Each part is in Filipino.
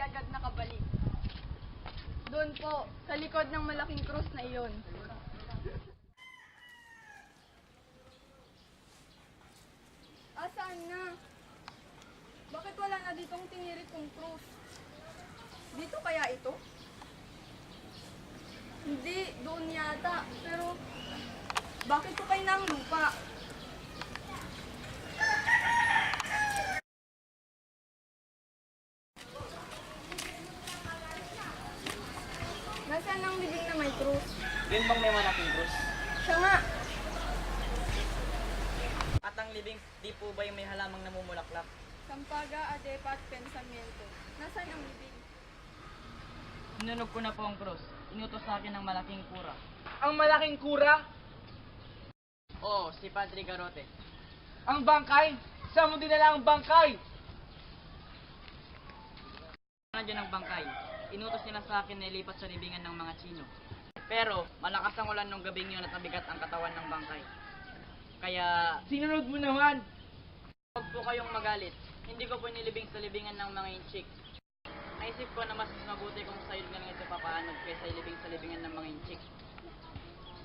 alagad nakabalik. Doon po, sa likod ng malaking krus na iyon. Saan na? Bakit wala na ditong tinirik kong krus? Dito kaya ito? Hindi, doon yata. Pero, bakit ko kayo ng lupa? Nasaan ang libing na may krus? Yun bang may malaking krus? Siya nga. At ang libing, di po ba yung may halamang namumulaklak? Sampaga, adepa at pensamiento. Nasaan ang libing? Sinunog ko na po ang krus. Inutos sa akin ng malaking kura. Ang malaking kura? Oo, si Padre Garote. Ang bangkay? Saan mo dinala ang bangkay? Nandiyan ang bangkay. Inutos nila sa akin na ilipat sa libingan ng mga Chino. Pero, malakas ang ulan nung gabing yun at nabigat ang katawan ng bangkay. Kaya, Sinunod mo naman. huwag po kayong magalit. Hindi ko po nilibing sa libingan ng mga inchik. Naisip ko na mas mabuti kung sa'yo na lang ito papaanod kaysa ilibing sa libingan ng mga inchik.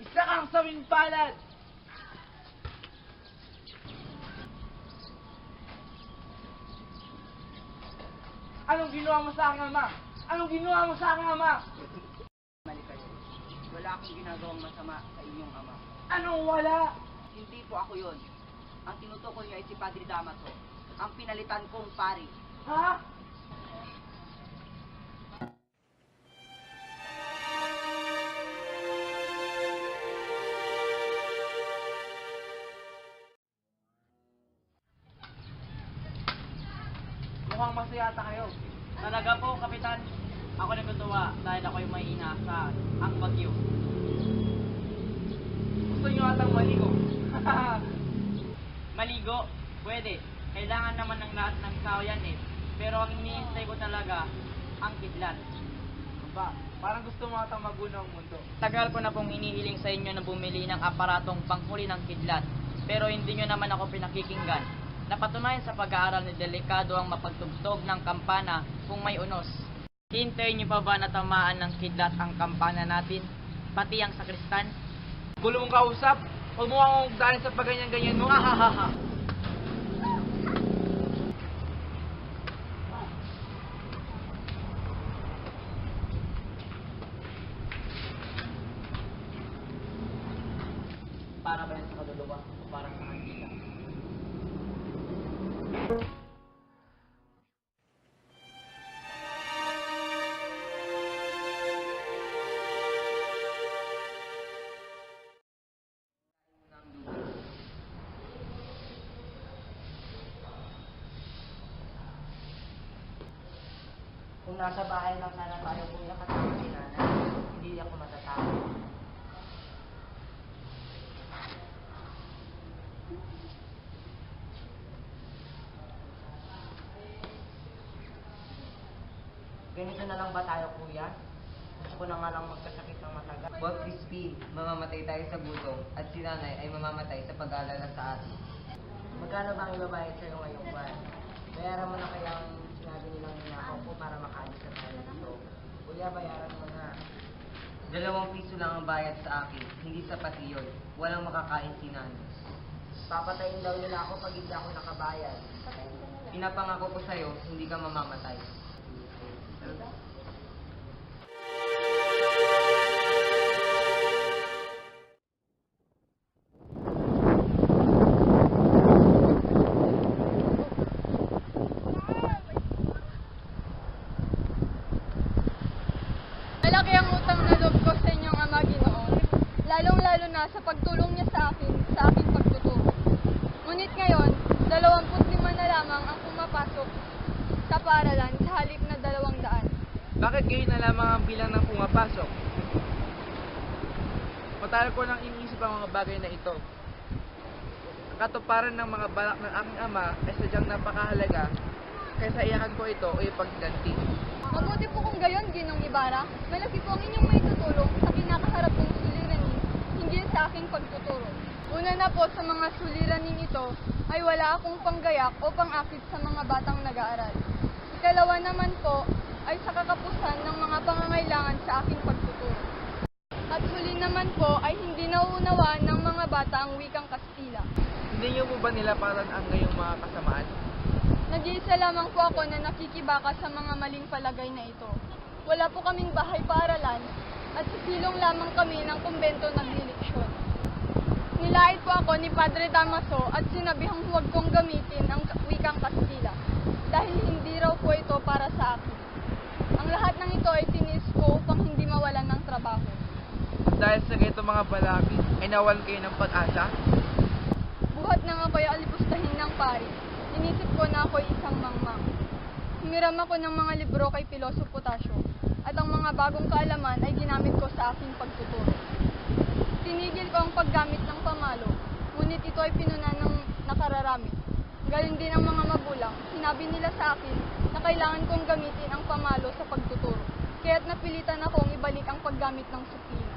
Isa kang sawing palad. Anong ginawa mo sa aking ama? Anong ginawa mo sa aking ama? Mali kayo. Wala akong ginagawang masama sa inyong ama. Anong wala? Hindi po ako yon. Ang tinutukoy niya ay si Padre Damaso, ang pinalitan kong pari. Ha? Mukhang masaya ata kayo. Talaga po, Kapitan. Ako natutuwa dahil ako yung may inaasahan, ang bagyo. Gusto nyo atang maligo. Maligo, pwede. Kailangan naman ng lahat ng tao yan eh. Pero ang iniintay ko talaga, ang kidlat. Ba, parang gusto mo atang magunaw ang mundo. Tagal ko na pong inihiling sa inyo na bumili ng aparatong panghuli ng kidlat. Pero hindi nyo naman ako pinakikinggan. Napatunayan sa pag-aaral ni delikado ang mapagtugtog ng kampana kung may unos. Hintayin nyo pa ba na tamaan ng kidlat ang kampana natin? Pati ang sakristan? Gulo mong kausap? Huwag mo akong dahil sa pagganyan-ganyan mo. Ahahaha. Para ba yan sa kaluluwa o parang sa kandila? Kung nasa bahay lang sana tayo, kuya, kasama si nanay, hindi ako matatakot. Ganito na lang ba tayo, kuya? Gusto ko na nga lang magkasakit ng matagal. Boss Crispy, mamamatay tayo sa gutom at si nanay ay mamamatay sa pag-aalala sa atin. Magkano ba ang ibabayad sa'yo ngayong buwan? Bayaran mo na kaya ang sinabi nilang ninakaw ko para makaalis na tayo dito. Kuya, bayaran mo na. 2 piso lang ang bayad sa akin, hindi sapat iyon. Walang makakain si nanay. Papatayin daw nila ako pag hindi ako nakabayad. Pinapangako ko sa'yo, hindi ka mamamatay. Malaki ang utang na loob ko sa inyong ama, Ginoon. Lalong-lalo na sa pagtulong niya sa aking pagtuturo. Ngunit ngayon, 25 na lamang ang pumapasok sa paaralan sa halip na 200. Bakit gayon na lamang ang bilang ng pumapasok? Matagal ko nang iniisip ang mga bagay na ito. Ang katuparan ng mga balak ng aking ama ay sadyang napakahalaga kaysa iyakan ko ito o ipagganti. Mabuti po kung gayon, Ginong Ibarra. Malaki po ang inyong maitutulong sa kinakaharap kong suliranin, hinggil sa aking pagtuturo. Una na po sa mga suliranin ito ay wala akong panggayak o pangakit sa mga batang nag-aaral. Ikalawa naman po ay sa kakapusan ng mga pangangailangan sa aking pagtuturo. At huli naman po ay hindi nauunawaan ng mga bata ang wikang Kastila. Hindi niyo po ba nilaparan ang ngayong mga kasamaan? Nag-iisa lamang po ako na nakikibaka sa mga maling palagay na ito. Wala po kaming bahay paaralan at sa silong lamang kami ng kumbento nagliliksyon. Nilait po ako ni Padre Damaso at sinabihang huwag kong gamitin ang wikang Kastila dahil hindi raw po ito para sa akin. Ang lahat ng ito ay tinis ko upang hindi mawalan ng trabaho. Dahil sa ganito mga balakid, ay nawalan kayo ng pag-asa? Buhat nang ako'y alipustahin ng pari, inisip ko na ako'y isang mangmang. Humiram ako ng mga libro kay Piloso Potasio at ang mga bagong kaalaman ay ginamit ko sa aking pagtuturo. Tinigil ko ang paggamit ng pamalo, ngunit ito ay pinunan ng nakararami. Gayon din ang mga magulang, sinabi nila sa akin na kailangan kong gamitin ang pamalo sa pagtuturo, kaya't napilitan akong ibalik ang paggamit ng suplina.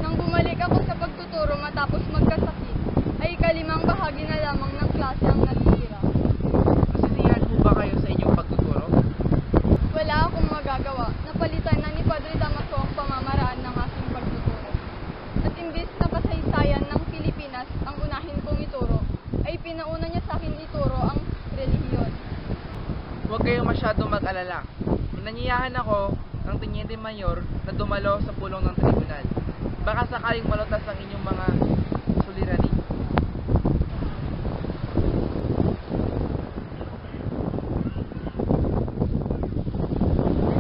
Nang bumalik ako sa pagtuturo matapos magkasakit, ay ikalimang bahagi na lamang ng klase ang natitira. Nasisiyahan po ba kayo sa inyong pagtuturo? Wala akong magagawa, napalitan na ni Padre Damaso ang pamamaraan ng aking pagtuturo. At imbis na kasaysayan ng Pilipinas ang unahin kong ituro, ay pinauna niya sa akin ituro ang relihiyon. Huwag kayong masyadong mag-alala. Inanyayahan ako ng Teniente Mayor na dumalo sa pulong ng tribunal. Baka sakaling malutas ang inyong mga suliranin.